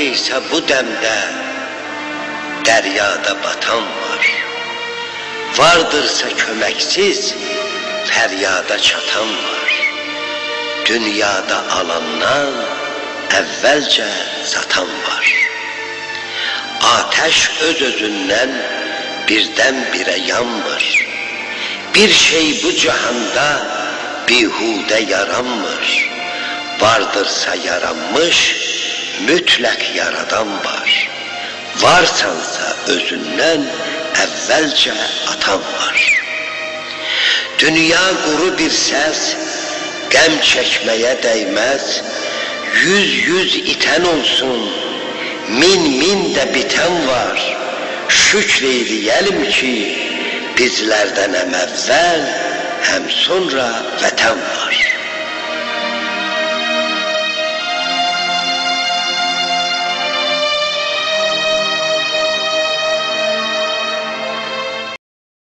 Neredeyse bu demde deryada batan var. Vardırsa kömeksiz feryada çatan var. Dünyada alandan evvelce satan var. Ateş öz özünden birdenbire yanmır. Bir şey bu cihanda bihude yaranmır. Vardırsa yaranmış mütlak yaradan var. Varsansa özünden evvelce atan var. Dünya kuru bir ses, gem çekmeye değmez. Yüz iten olsun, min de biten var. Şükreyleyelim ki bizlerden hem evvel hem sonra vatan var.